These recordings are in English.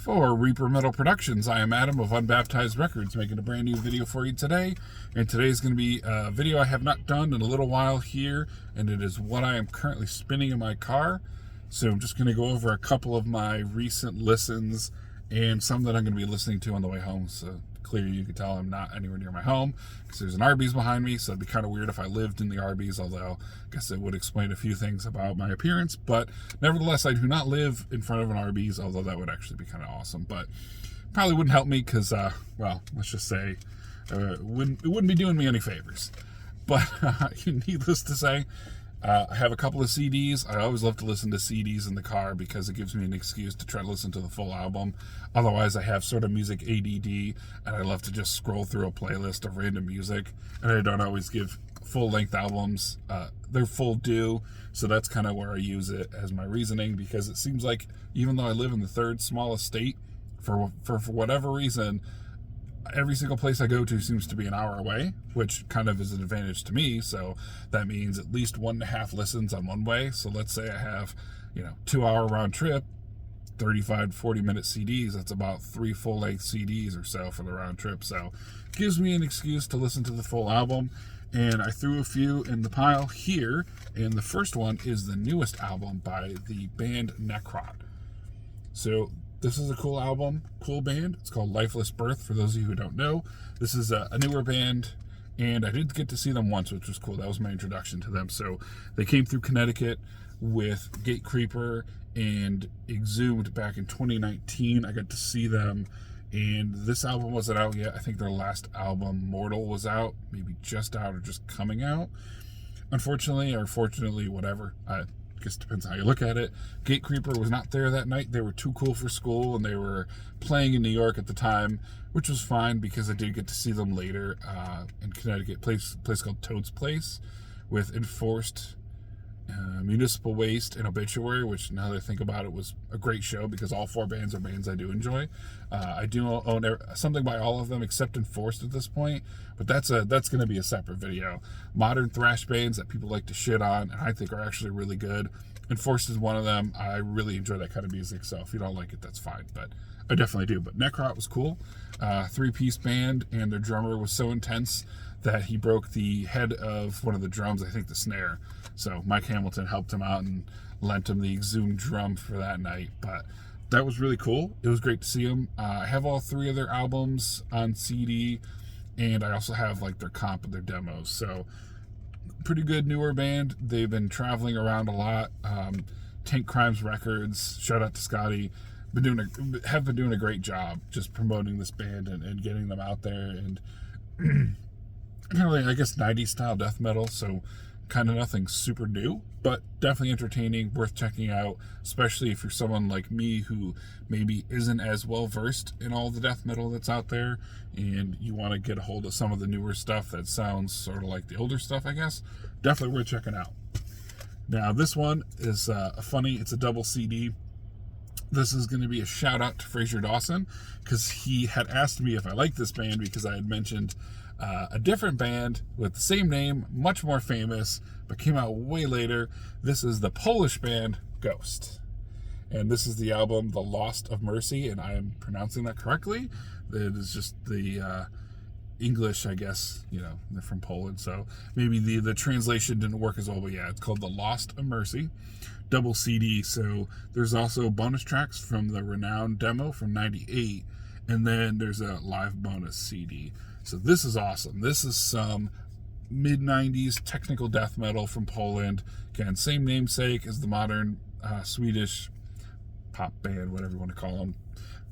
For Reaper Metal Productions, I am Adam of Unbaptized Records, making a brand new video for you today. And today is going to be a video I have not done in a little while here, and it is what I am currently spinning in my car. So I'm just going to go over a couple of my recent listens and some that I'm going to be listening to on the way home. So clearly you can tell I'm not anywhere near my home because there's an Arby's behind me, so it'd be kind of weird if I lived in the Arby's, although I guess it would explain a few things about my appearance. But nevertheless, I do not live in front of an Arby's, although that would actually be kind of awesome. But probably wouldn't help me because, well, let's just say it wouldn't be doing me any favors. But needless to say, I have a couple of CDs. I always love to listen to CDs in the car because it gives me an excuse to try to listen to the full album. Otherwise, I have sort of music ADD, and I love to just scroll through a playlist of random music, and I don't always give full-length albums their full due, so that's kind of where I use it as my reasoning, because it seems like even though I live in the third smallest state, for whatever reason, every single place I go to seems to be an hour away, which kind of is an advantage to me. So that means at least 1.5 listens on one way. So let's say I have, 2-hour round trip, 35 to 40 minute CDs. That's about 3 full-length CDs or so for the round trip. So it gives me an excuse to listen to the full album. And I threw a few in the pile here. And the first one is the newest album by the band Necrot. So this is a cool album, cool band. It's called Lifeless Birth, for those of you who don't know. This is a newer band, and I did get to see them once, which was cool. That was my introduction to them. So they came through Connecticut with Gate Creeper and Exhumed back in 2019. I got to see them, and this album wasn't out yet. I think their last album, Mortal, was out, maybe just out or just coming out. Unfortunately, or fortunately, whatever, I guess depends how you look at it, Gate Creeper was not there that night. They were too cool for school, and they were playing in New York at the time, which was fine because I did get to see them later in Connecticut, place called Toad's Place, with Enforced, Municipal Waste, and Obituary, which now that I think about it was a great show because all 4 bands are bands I do enjoy. I do own something by all of them except Enforced at this point, but that's going to be a separate video. Modern thrash bands that people like to shit on and I think are actually really good. Enforced is one of them. I really enjoy that kind of music, so if you don't like it, that's fine, but I definitely do. But Necrot was cool. 3-piece band, and their drummer was so intense that he broke the head of one of the drums, I think the snare. So Mike Hamilton helped him out and lent him the Exhumed drum for that night. But that was really cool. It was great to see them. I have all 3 of their albums on CD, and I also have like their comp and their demos. So pretty good newer band. They've been traveling around a lot. Tank Crimes Records, shout out to Scotty, have been doing a great job just promoting this band and getting them out there, and kind of like, I guess, 90s style death metal, so kind of nothing super new, but definitely entertaining, worth checking out, especially if you're someone like me who maybe isn't as well versed in all the death metal that's out there and you want to get a hold of some of the newer stuff that sounds sort of like the older stuff, I guess. Definitely worth checking out. Now this one is funny. It's a double CD. This is going to be a shout out to Fraser Dawson because he had asked me if I liked this band because I had mentioned a different band with the same name, much more famous, but came out way later. This is the Polish band Ghost. And this is the album The Lost of Mercy, and I am pronouncing that correctly. It is just the English, I guess, they're from Poland, so maybe the translation didn't work as well, but yeah, it's called The Lost of Mercy. Double CD, so there's also bonus tracks from the Renowned demo from 98, and then there's a live bonus CD. So this is awesome. This is some mid-90s technical death metal from Poland. Again, same namesake as the modern Swedish pop band, whatever you want to call them.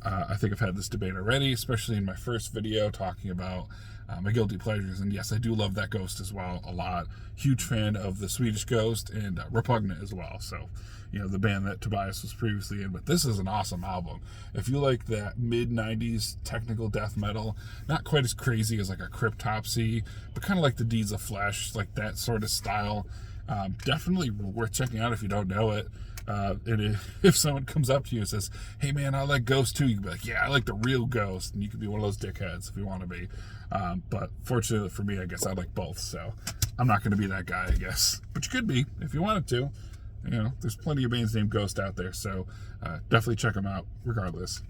I think I've had this debate already, especially in my first video talking about my guilty pleasures. And yes, I do love that Ghost as well a lot. Huge fan of the Swedish Ghost and Repugnant as well. So, the band that Tobias was previously in. But this is an awesome album. If you like that mid-90s technical death metal, not quite as crazy as like a Cryptopsy, but kind of like the Deeds of Flesh, like that sort of style, definitely worth checking out if you don't know it. And if someone comes up to you and says, hey man, I like Ghost too, you can be like, yeah, I like the real Ghost, and you could be one of those dickheads if you want to be. But fortunately for me, I guess I like both, so I'm not going to be that guy, I guess. But you could be if you wanted to. There's plenty of bands named Ghost out there, so definitely check them out regardless.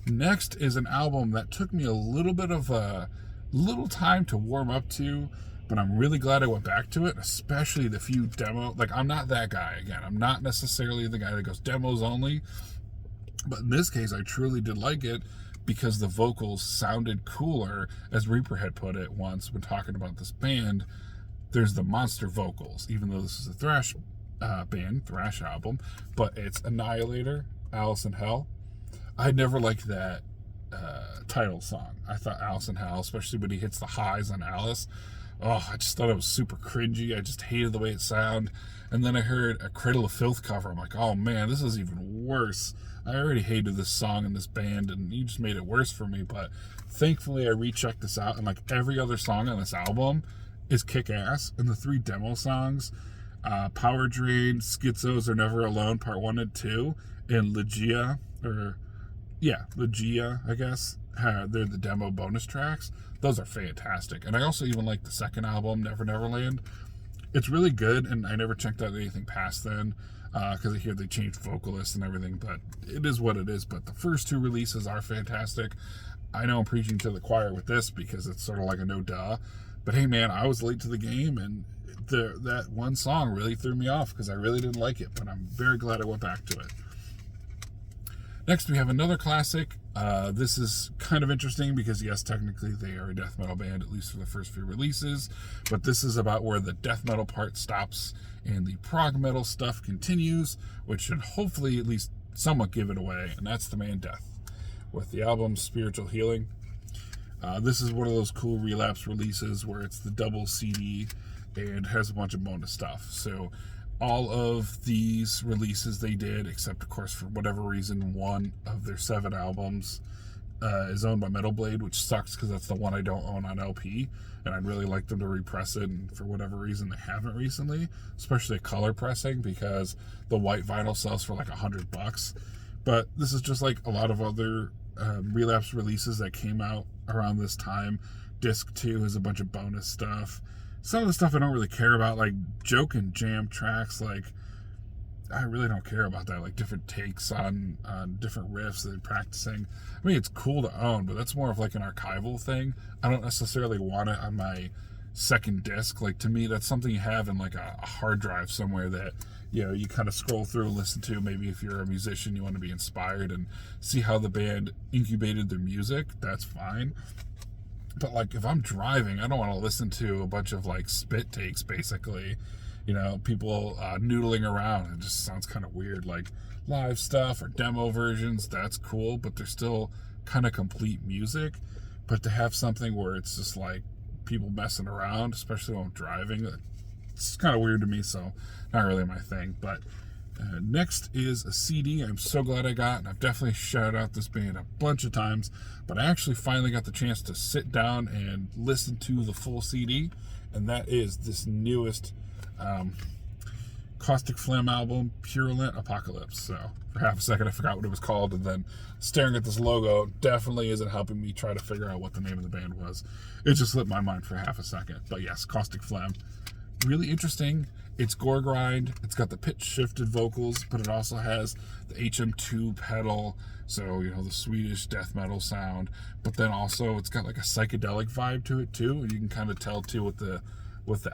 Next is an album that took me a little bit of a little time to warm up to, but I'm really glad I went back to it, especially the few demo. Like, I'm not that guy. Again, I'm not necessarily the guy that goes demos only, but in this case, I truly did like it because the vocals sounded cooler, as Reaper had put it once when talking about this band. There's the monster vocals, even though this is a thrash thrash album, but it's Annihilator, Alice in Hell. I never liked that title song. I thought Alice in Hell, especially when he hits the highs on Alice, oh, I just thought it was super cringy. I just hated the way it sounded. And then I heard a Cradle of Filth cover. I'm like, oh man, this is even worse. I already hated this song and this band, and you just made it worse for me. But thankfully, I rechecked this out, and like every other song on this album is kick-ass. And the 3 demo songs, Power Drain, Schizos Are Never Alone, Part 1 and 2, and Legia, I guess. They're the demo bonus tracks. Those are fantastic. And I also even like the second album, Never Neverland. It's really good, and I never checked out anything past then, because I hear they changed vocalists and everything, but it is what it is. But the first 2 releases are fantastic. I know I'm preaching to the choir with this because it's sort of like a no-duh, but hey man, I was late to the game, and that one song really threw me off because I really didn't like it, but I'm very glad I went back to it. Next, we have another classic. This is kind of interesting because, yes, technically they are a death metal band, at least for the first few releases, but this is about where the death metal part stops and the prog metal stuff continues, which should hopefully at least somewhat give it away, and that's the band Death, with the album Spiritual Healing. This is one of those cool Relapse releases where it's the double CD and has a bunch of bonus stuff. So all of these releases they did, except of course for whatever reason, one of their 7 albums is owned by Metal Blade, which sucks because that's the one I don't own on LP, and I'd really like them to repress it, and for whatever reason they haven't recently, especially a color pressing, because the white vinyl sells for like $100. But this is just like a lot of other Relapse releases that came out around this time. Disc 2 has a bunch of bonus stuff. Some of the stuff I don't really care about, like joke and jam tracks, like I really don't care about that, like different takes on different riffs that they're practicing. I mean, it's cool to own, but that's more of like an archival thing. I don't necessarily want it on my second disc. Like, to me, that's something you have in like a hard drive somewhere that, you know, you kind of scroll through and listen to. Maybe if you're a musician, you want to be inspired and see how the band incubated their music, that's fine. But like, if I'm driving, I don't want to listen to a bunch of like spit takes, basically, you know, people noodling around. It just sounds kind of weird. Like, live stuff or demo versions, that's cool, but they're still kind of complete music. But to have something where it's just like people messing around, especially when I'm driving, it's kind of weird to me, so not really my thing. But next is a CD I'm so glad I got, and I've definitely shouted out this band a bunch of times, but I actually finally got the chance to sit down and listen to the full CD, and that is this newest Caustic Phlegm album, Purulent Apocalypse. So for half a second I forgot what it was called, and then staring at this logo definitely isn't helping me try to figure out what the name of the band was. It just slipped my mind for half a second. But yes, Caustic Phlegm. Really interesting. It's gore grind. It's got the pitch shifted vocals, but it also has the HM2 pedal, so you know, the Swedish death metal sound. But then also it's got like a psychedelic vibe to it too, and you can kind of tell too with the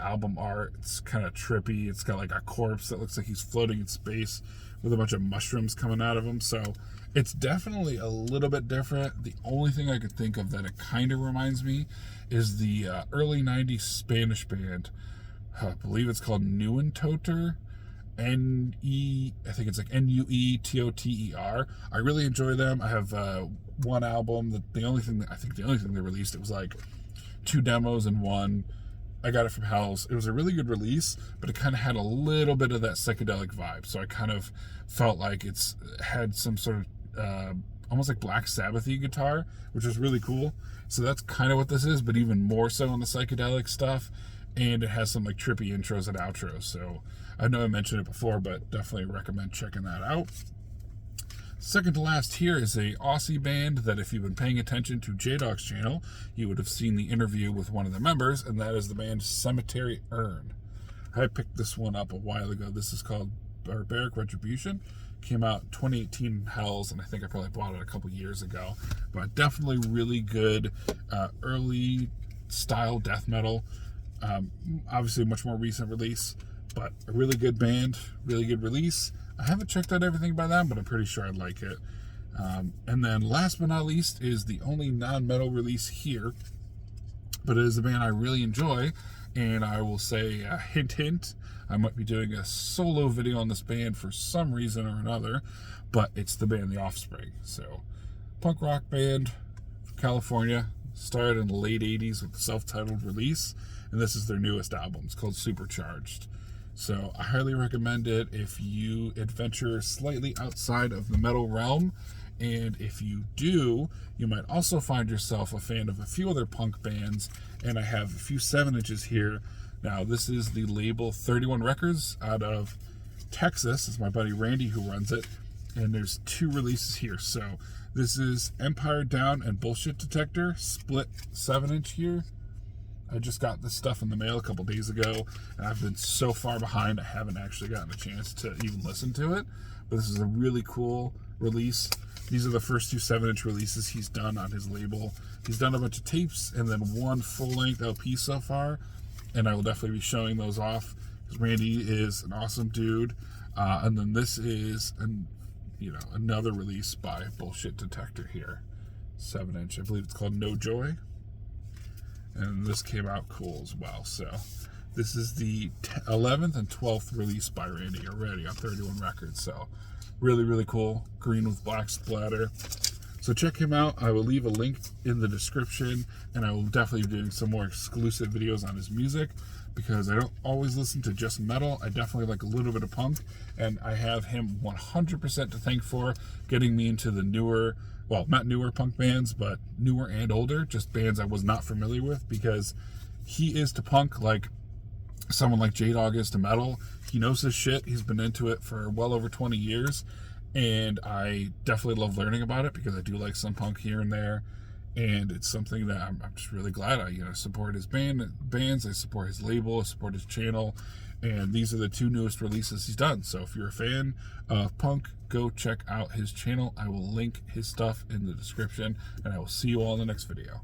album art. It's kind of trippy. It's got like a corpse that looks like he's floating in space with a bunch of mushrooms coming out of him. So it's definitely a little bit different. The only thing I could think of that it kind of reminds me is the early 90s Spanish band. I believe it's called Neuentoter. I think it's like Nuetoter. I really enjoy them. I have one album. The only thing they released, it was like 2 demos and one. I got it from Hell's. It was a really good release, but it kind of had a little bit of that psychedelic vibe. So I kind of felt like it's had some sort of almost like Black Sabbath-y guitar, which is really cool. So that's kind of what this is, but even more so on the psychedelic stuff. And it has some like trippy intros and outros. So I know I mentioned it before, but definitely recommend checking that out. Second to last here is a Aussie band that if you've been paying attention to J-Dog's channel, you would have seen the interview with one of the members, and that is the band Cemetery Urn. I picked this one up a while ago. This is called Barbaric Retribution. Came out 2018 Hells, and I think I probably bought it a couple years ago. But definitely really good early style death metal. Obviously a much more recent release, but a really good band, really good release. I haven't checked out everything by them, but I'm pretty sure I'd like it. And then last but not least is the only non-metal release here, but it is a band I really enjoy, and I will say, hint hint, I might be doing a solo video on this band for some reason or another, but it's the band The Offspring. So, punk rock band from California, started in the late 80s with a self-titled release, and this is their newest album. It's called Supercharged. So I highly recommend it if you adventure slightly outside of the metal realm, and if you do, you might also find yourself a fan of a few other punk bands, and I have a few 7-inches here. Now, this is the label 31 Records out of Texas. It's my buddy Randy who runs it, and there's 2 releases here. So this is Empire Down and Bullshit Detector, split 7-inch here. I just got this stuff in the mail a couple days ago, and I've been so far behind I haven't actually gotten a chance to even listen to it. But this is a really cool release. These are the first 2 7-inch releases he's done on his label. He's done a bunch of tapes and then 1 full-length LP so far, and I will definitely be showing those off because Randy is an awesome dude. And then this is another release by Bullshit Detector here, 7-inch. I believe it's called No Joy. And this came out cool as well. So this is the 11th and 12th release by Randy already on 31 Records. So really, really cool. Green with black splatter. So check him out. I will leave a link in the description, and I will definitely be doing some more exclusive videos on his music because I don't always listen to just metal. I definitely like a little bit of punk, and I have him 100% to thank for getting me into the newer, well, not newer punk bands, but newer and older, just bands I was not familiar with, because he is to punk like someone like J-Dog is to metal. He knows his shit. He's been into it for well over 20 years, and I definitely love learning about it because I do like some punk here and there, and it's something that I'm just really glad I support his bands, I support his label, I support his channel, and these are the 2 newest releases he's done. So if you're a fan of punk, go check out his channel. I will link his stuff in the description, and I will see you all in the next video.